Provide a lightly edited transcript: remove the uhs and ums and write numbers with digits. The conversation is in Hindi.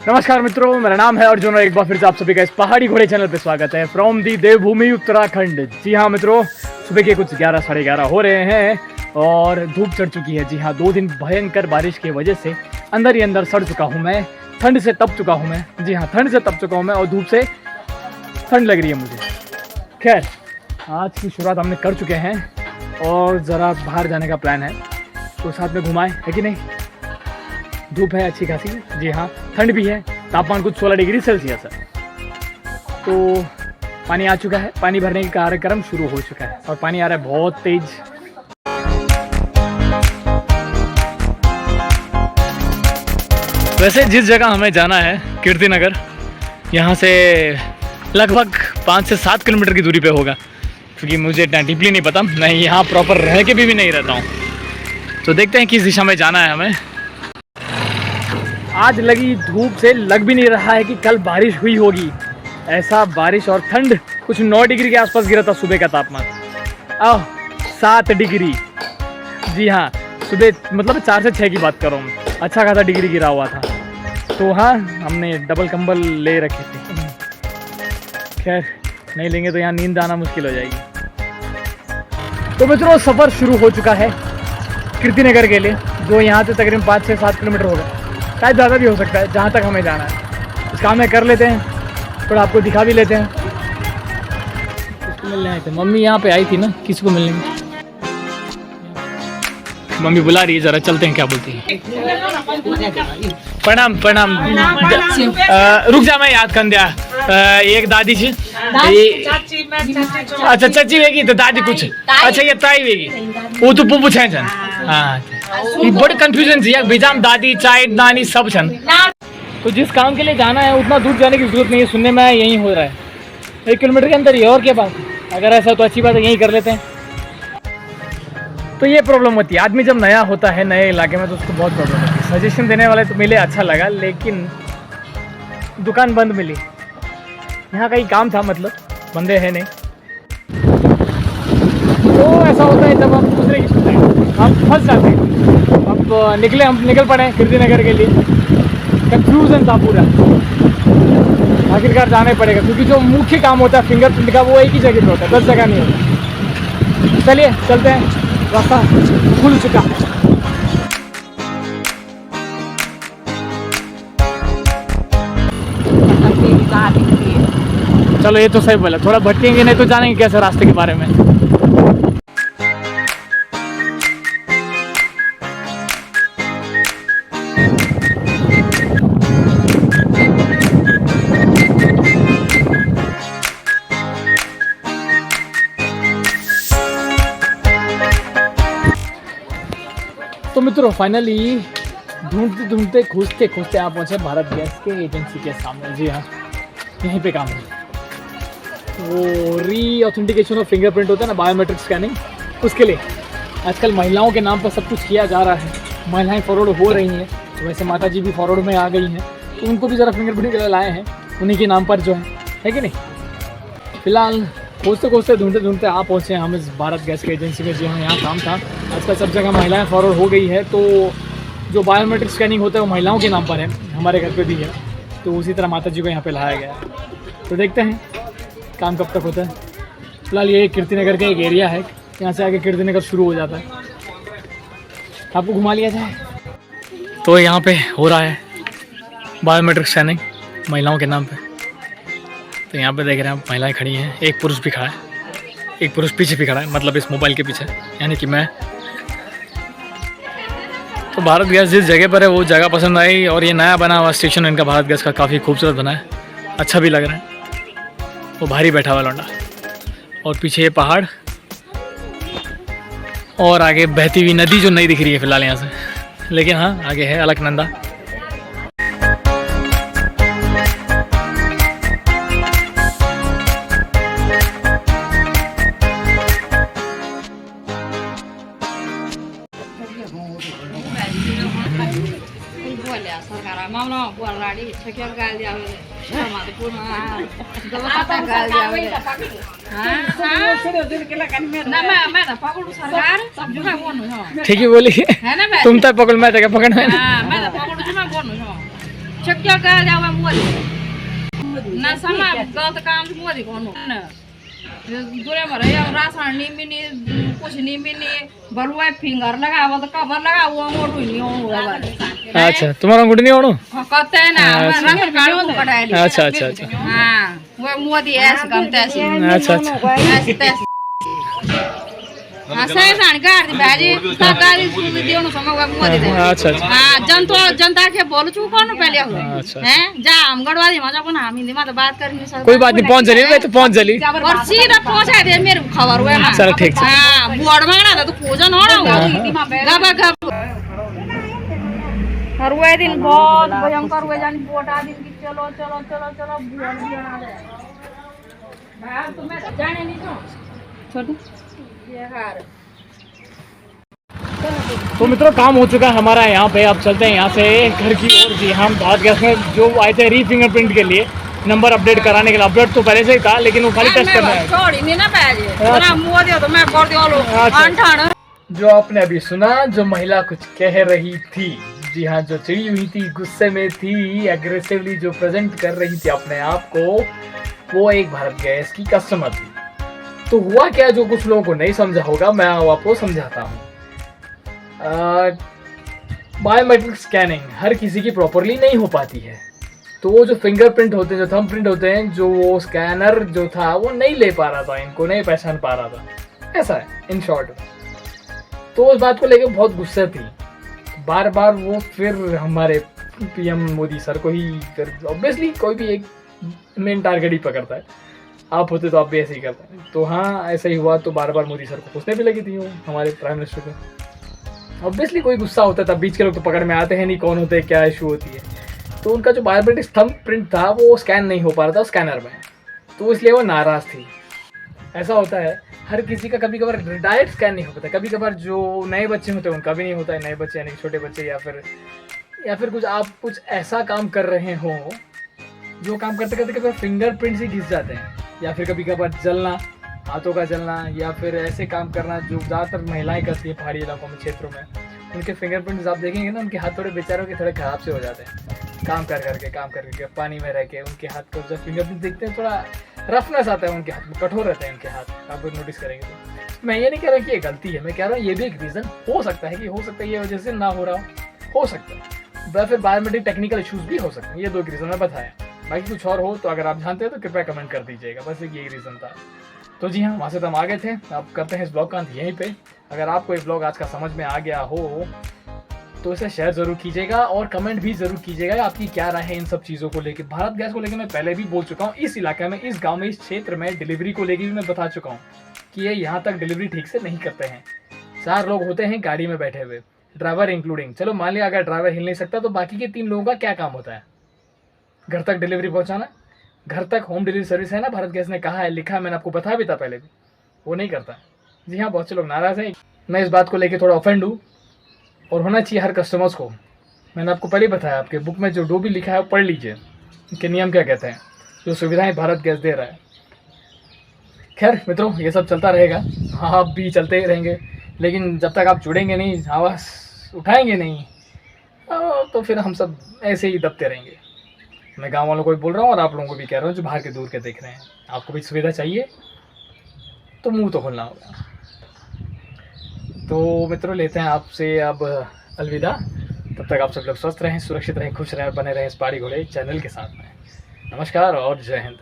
नमस्कार मित्रों, मेरा नाम है अर्जुन और एक बार फिर से आप सभी का इस पहाड़ी घोड़े चैनल पे स्वागत है फ्रॉम दी देवभूमि उत्तराखंड। जी हाँ मित्रों, सुबह के कुछ 11 साढ़े 11 हो रहे हैं और धूप चढ़ चुकी है। जी हाँ, 2 दिन भयंकर बारिश की वजह से अंदर ही अंदर सड़ चुका हूँ मैं, ठंड से तप चुका हूँ मैं। जी हाँ, ठंड से तप चुका हूँ मैं और धूप से ठंड लग रही है मुझे। खैर, आज की शुरुआत हमने कर चुके हैं और ज़रा बाहर जाने का प्लान है, तो साथ में घुमाएं, है कि नहीं। धूप है अच्छी खासी। जी हाँ, ठंड भी है, तापमान कुछ 16 डिग्री सेल्सियस है। तो पानी आ चुका है, पानी भरने का कार्यक्रम शुरू हो चुका है और पानी आ रहा है बहुत तेज। वैसे जिस जगह हमें जाना है कीर्तिनगर, यहाँ से लगभग 5 से 7 किलोमीटर की दूरी पे होगा, क्योंकि मुझे इतना डीपली नहीं पता, मैं यहाँ प्रॉपर रह के भी नहीं रहता हूँ। तो देखते हैं किस दिशा में जाना है हमें। आज लगी धूप से लग भी नहीं रहा है कि कल बारिश हुई होगी। ऐसा बारिश और ठंड, कुछ 9 डिग्री के आसपास गिरा था सुबह का तापमान। 7 डिग्री। जी हाँ, सुबह मतलब 4 से 6 की बात कर रहा हूँ, अच्छा खासा डिग्री गिरा हुआ था। तो हाँ, हमने डबल कंबल ले रखे थे। खैर, नहीं लेंगे तो यहाँ नींद आना मुश्किल हो जाएगी। तो मित्रों, सफ़र शुरू हो चुका है कीर्तिनगर के लिए, जो यहाँ से तकरीबन 5 से 7 किलोमीटर होगा, शायद ज़्यादा भी हो सकता है, जहाँ तक हमें जाना है। इस काम में कर लेते हैं, थोड़ा आपको दिखा भी लेते हैं। किसको मिलने आए थे? मम्मी यहाँ पे आई थी ना, किसी को मिलने। मम्मी बुला रही है, ज़रा चलते हैं, क्या बोलती है। प्रणाम प्रणाम। रुक जा, मैं याद कर दिया। एक दादी जी, अच्छा चाची वेगी तो दादी कुछ, अच्छा ये ताई वेगी, वो तो पुप्पू छे छन। हाँ, बड़े कंफ्यूजन थी यार, बेजाम दादी चाय नानी सब छन। तो जिस काम के लिए जाना है उतना दूर जाने की जरूरत नहीं है, सुनने में यहीं हो रहा है 1 किलोमीटर के अंदर ही, और क्या बात है। अगर ऐसा तो अच्छी बात है, यहीं कर लेते हैं। तो ये प्रॉब्लम होती है, आदमी जब नया होता है नए इलाके में तो उसको बहुत प्रॉब्लम होती है। सजेशन देने वाले तो मिले, अच्छा लगा, लेकिन दुकान बंद मिली। यहाँ कहीं काम था, मतलब बंदे हैं नहीं। तो ऐसा होता है जब हम दूसरे की सुनते हैं, हम फंस जाते हैं। अब हम निकल पड़े कीर्तिनगर के लिए। कंफ्यूजन था पूरा, आखिरकार जाना ही पड़ेगा, क्योंकि जो मुख्य काम होता है फिंगरप्रिंट का, वो एक ही जगह पे होता है, 10 जगह नहीं होता। चलिए चलते हैं, रास्ता खुल चुका है। चलो ये तो सही बोला, थोड़ा भटकेंगे नहीं तो जानेंगे कैसे रास्ते के बारे में। तो मित्रों, फाइनली ढूंढते ढूंढते खोजते खोजते आप पहुँचे भारत गैस के एजेंसी के सामने। जी हाँ, यहीं पे काम है। वो री ऑथेंटिकेशन ऑफ फिंगरप्रिंट होता है ना, बायोमेट्रिक स्कैनिंग, उसके लिए आजकल महिलाओं के नाम पर सब कुछ किया जा रहा है। महिलाएं फॉरवर्ड हो रही हैं, तो वैसे माता जी भी फॉरवर्ड में आ गई हैं, तो उनको भी ज़रा फिंगरप्रिंट के लिए लाए हैं, उन्हीं के नाम पर जो है कि नहीं। फिलहाल खोजते खोजते ढूंढते ढूंढते आप पहुँचे हम इस भारत गैस के एजेंसी में। जी हाँ, यहाँ काम था। आजकल सब जगह महिलाएं फॉरवर्ड हो गई है, तो जो बायोमेट्रिक स्कैनिंग होता है वो महिलाओं के नाम पर है, हमारे घर पे भी है, तो उसी तरह माता जी को यहाँ पे लाया गया है। तो देखते हैं काम कब तक होता है। फिलहाल ये कीर्तिनगर का एक एरिया है, यहाँ से आगे कीर्तिनगर शुरू हो जाता है। आपको घुमा लिया जाए तो यहाँ पे हो रहा है बायोमेट्रिक स्कैनिंग महिलाओं के नाम पे। तो यहाँ पे देख रहे हैं आप, महिलाएं खड़ी हैं, एक पुरुष भी खड़ा है, एक पुरुष पीछे भी खड़ा है, मतलब इस मोबाइल के पीछे, यानी कि मैं। तो भारत गैस जिस जगह पर है वो जगह पसंद आई, और ये नया बना हुआ स्टेशन इनका भारत गैस का काफ़ी खूबसूरत बना है, अच्छा भी लग रहा है। वो भारी बैठा हुआ लौंडा, और पीछे ये पहाड़, और आगे बहती हुई नदी जो नहीं दिख रही है फिलहाल यहाँ से, लेकिन हाँ आगे है अलकनंदा। ठीक है बोली, तुम तक पकड़, मैं तक पकड़। छक्का कह जावे मोदी ना समा गलत काम से मोदी कोनो ना दूरे मरे या राशन नहीं मिनी कुछ नहीं मिनी बलुआ फिंगर लगावो तो कवर लगावो मोटू नहीं हो अच्छा तुम्हारा अंगूठी नहीं होनो कहते हैं ना राशन कार्ड कटाई अच्छा अच्छा अच्छा हां वो मोदी ऐसे करते हैं अच्छा अच्छा सही साण गाड़ी भाजी सरकारी स्कूल देउनु समय मोदी दे अच्छा अच्छा हां जनता के बोल छु कौन पहले हो अच्छा हैं जा हम गढ़वाली में अपन हम हिंदी में तो बात करनी सर कोई बात नहीं पहुंच जली मैं तो पहुंच जली और सीधा पहुंचा दे मेरे खबर हुए ना चलो ठीक है हां बोर्ड मांगना तो खोजन हो ना हिंदी में गबा गब हर वो दिन बहुत भयंकर हुए जानी वोट आ दिन की चलो चलो चलो चलो बोल दिया ना दे भाई तुम्हें जाने नहीं तो छोड़ ये हार तो मित्रों काम हो चुका है हमारा यहाँ पे। अब चलते हैं यहाँ से घर की ओर। जी हम भारत गैस में जो आए थे री फिंगरप्रिंट के लिए नंबर अपडेट कराने के लिए। अपडेट तो पहले से ही था लेकिन वो खाली टेस्ट करना है। छोड़ी नहीं ना पाजे ना मुंह दियो तो मैं कर दियो लो अंठाण। जो आपने अभी सुना जो महिला कुछ कह रही थी, जी हाँ जो चिड़ी हुई थी, गुस्से में थी, एग्रेसिवली जो प्रेजेंट कर रही थी अपने आप को, वो एक भारत गैस की कस्टमर थी। तो हुआ क्या जो कुछ लोगों को नहीं समझा होगा मैं आपको समझाता हूँ। बायोमेट्रिक स्कैनिंग हर किसी की प्रॉपरली नहीं हो पाती है। तो वो जो फिंगरप्रिंट होते हैं, जो थंब प्रिंट होते हैं, जो वो स्कैनर जो था वो नहीं ले पा रहा था, इनको नहीं पहचान पा रहा था। ऐसा है इन शॉर्ट। तो उस बात को लेकर बहुत गुस्सा थी। बार बार वो फिर हमारे पीएम मोदी सर को ही, फिर ऑब्वियसली कोई भी एक मेन टारगेट ही पकड़ता है। आप होते तो आप भी ऐसे ही करते हैं। तो हाँ ऐसा ही हुआ। तो बार बार मोदी सर को पूछने भी लगी थी वो हमारे प्राइम मिनिस्टर को। ऑब्वियसली कोई गुस्सा होता है तब बीच के लोग तो पकड़ में आते हैं नहीं, कौन होते हैं, क्या इशू होती है। तो उनका जो बायोमेट्रिक थंब प्रिंट था वो स्कैन नहीं हो पा रहा था स्कैनर में, तो इसलिए वो नाराज़ थी। ऐसा होता है हर किसी का, कभी कभार डायरेक्ट स्कैन नहीं हो पाता, कभी कभार जो नए बच्चे होते हैं उनका भी नहीं होता है। नए बच्चे यानी छोटे बच्चे या फिर कुछ आप कुछ ऐसा काम कर रहे हो जो काम करते करते कभी फिंगरप्रिंट्स ही घिस जाते हैं, या फिर कभी कभार जलना, हाथों का जलना, या फिर ऐसे काम करना जो ज़्यादातर महिलाएं करती हैं पहाड़ी इलाकों में, क्षेत्रों में। उनके फिंगरप्रिंट्स आप देखेंगे ना, उनके हाथ थोड़े बेचारों के थोड़े खराब से हो जाते हैं। काम करके पानी में रह के उनके हाथ को जब फिंगरप्रिंट देखते हैं थोड़ा रफनेस आता है उनके हाथ में, कठोर रहते हैं उनके हाथ। आप नोटिस करेंगे तो मैं ये नहीं कह रहा कि ये गलती है, मैं कह रहा हूँ ये भी एक रीज़न हो सकता है कि हो सकता है ये वजह से ना हो रहा हो सकता है। या फिर बायोमेट्रिक टेक्निकल इशूज़ भी हो सकते हैं। ये दो रीज़न मैं बताया, बाकी कुछ और हो तो अगर आप जानते हैं तो कृपया कमेंट कर दीजिएगा। बस एक यही रीज़न था। तो जी हाँ वहाँ से तो हम आ गए थे। अब करते हैं इस ब्लॉग का अंत यहीं पे। अगर आपको ये ब्लॉग आज का समझ में आ गया हो तो इसे शेयर ज़रूर कीजिएगा और कमेंट भी ज़रूर कीजिएगा आपकी क्या राय है इन सब चीज़ों को लेकर। भारत गैस को लेकर मैं पहले भी बोल चुका हूँ, इस इलाके में, इस गाँव में, इस क्षेत्र में डिलीवरी को लेकर भी मैं बता चुका हूँ कि ये यहाँ तक डिलीवरी ठीक से नहीं करते हैं। 4 लोग होते हैं गाड़ी में बैठे हुए, ड्राइवर इंक्लूडिंग। चलो मान लिया अगर ड्राइवर हिल नहीं सकता तो बाकी के 3 लोगों का क्या काम होता है? घर तक डिलीवरी पहुंचाना। घर तक होम डिलीवरी सर्विस है ना, भारत गैस ने कहा है, लिखा है, मैंने आपको बताया भी था पहले भी, वो नहीं करता। जी हाँ बहुत से लोग नाराज़ हैं। मैं इस बात को लेकर थोड़ा ऑफेंड हूँ और होना चाहिए हर कस्टमर्स को। मैंने आपको पहले बताया, आपके बुक में जो भी लिखा है वो पढ़ लीजिए, इनके नियम क्या कहते हैं, जो सुविधाएँ भारत गैस दे रहा है। खैर मित्रों ये सब चलता रहेगा, हाँ आप भी चलते ही रहेंगे, लेकिन जब तक आप जुड़ेंगे नहीं, आवाज़ उठाएंगे नहीं, तो फिर हम सब ऐसे ही दबते रहेंगे। मैं गांव वालों को भी बोल रहा हूँ और आप लोगों को भी कह रहा हूँ जो बाहर के दूर के देख रहे हैं, आपको भी सुविधा चाहिए तो मुंह तो खोलना होगा। तो मित्रों लेते हैं आपसे अब अलविदा। तब तक आप सब लोग स्वस्थ रहें, सुरक्षित रहें, खुश रहें, बने रहें इस पहाड़ी घोड़े चैनल के साथ में। नमस्कार और जय हिंद।